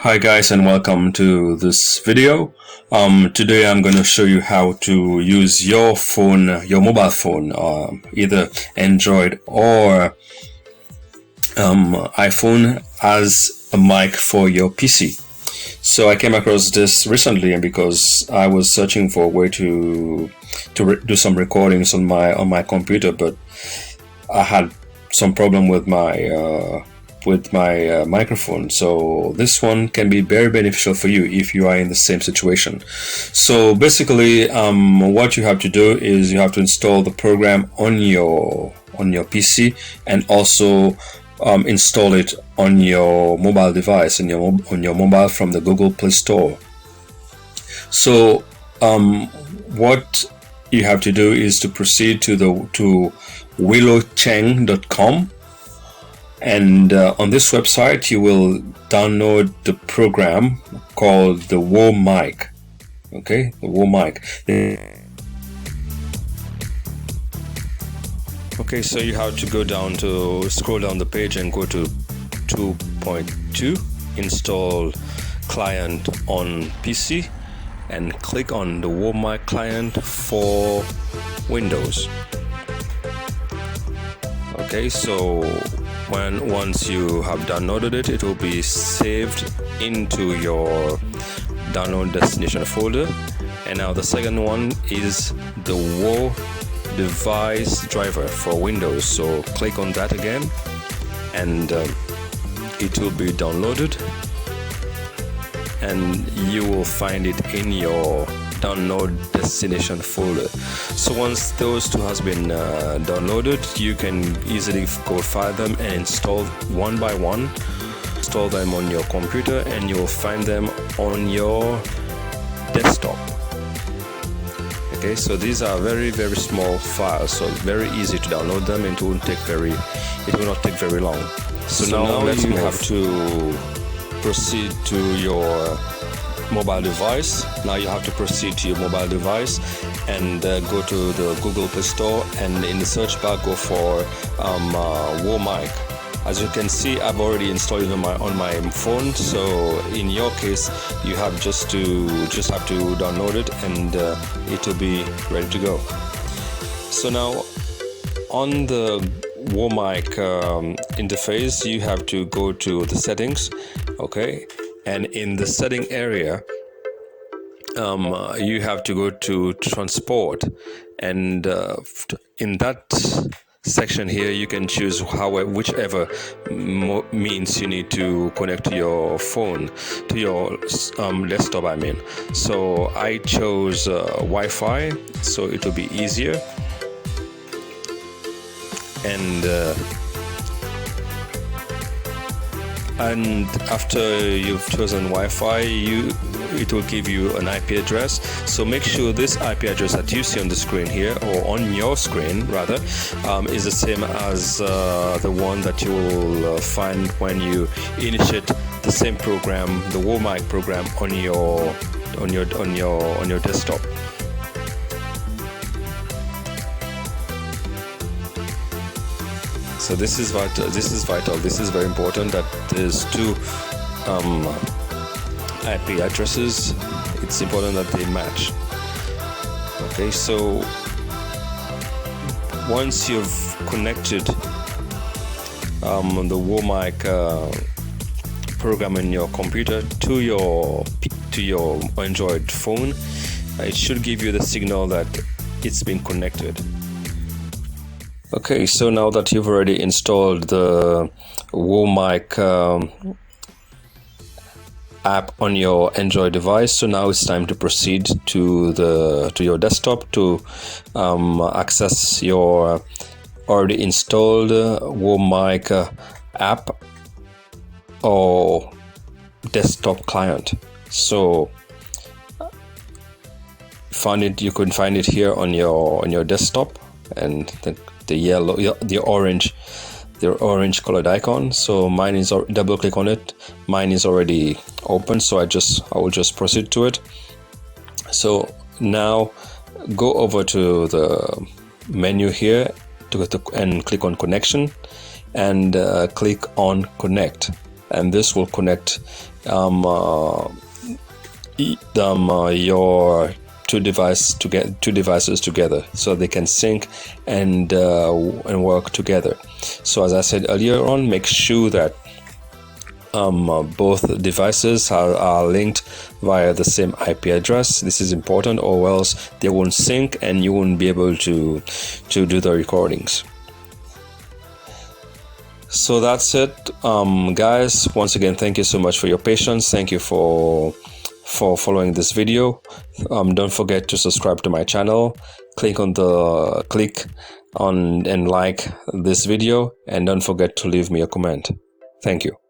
Hi guys, and welcome to this video. Today I'm going to show you how to use your phone, your mobile phone, either Android or iPhone, as a mic for your PC. So I came across this recently because I was searching for a way to do some recordings on my computer, but I had some problem with my microphone. So this one can be very beneficial for you if you are in the same situation. So basically, what you have to do is you have to install the program on your PC, and also install it on your mobile device, on your mobile from the Google Play Store. So what you have to do is to proceed to willowcheng.com. And on this website, you will download the program called the WoMic. Okay, the WoMic. Okay, so you have to scroll down the page and go to 2.2, install client on PC, and click on the WoMic client for Windows. Okay, so once you have downloaded it, it will be saved into your download destination folder. And now the second one is the Wo device driver for Windows. So click on that again, and it will be downloaded, and you will find it in your download destination folder. So once those two has been downloaded, you can easily go find them and install one by one. Install them on your computer, and you will find them on your desktop. Okay, so these are very, very small files, so very easy to download them, and it will not take very long. So now you have to proceed to your mobile device. Now you have to proceed to your mobile device and go to the Google Play Store, and in the search bar go for WoMic. As you can see, I've already installed it on my phone. So in your case, you have just have to download it, and it will be ready to go. So now on the WoMic interface, you have to go to the settings. Okay, and in the setting area, you have to go to transport, and in that section here, you can choose whichever means you need to connect to your phone, to your desktop, I mean. So I chose Wi-Fi, so it will be easier. And after you've chosen Wi-Fi, it will give you an IP address. So make sure this IP address that you see on the screen here, or on your screen rather, is the same as the one that you will find when you initiate the same program, the WoMic program, on your desktop. So this is vital. This is very important, that there's two IP addresses. It's important that they match. Okay, so once you've connected the WoMic program in your computer to your Android phone, it should give you the signal that it's been connected. Okay, so now that you've already installed the WoMic app on your Android device, so now it's time to proceed to your desktop to access your already installed WoMic app or desktop client. So you can find it here on your desktop, and the orange colored icon. So mine is, double click on it, mine is already open, so I will just proceed to it. So now go over to the menu here and click on connection, and click on connect. and this will connect your two devices together, so they can sync and work together. So as I said earlier on, make sure that both devices are linked via the same IP address. This is important, or else they won't sync and you won't be able to do the recordings. So that's it, guys. Once again, thank you so much for your patience. Thank you for following this video. Don't forget to subscribe to my channel. Click on and like this video, and don't forget to leave me a comment. Thank you.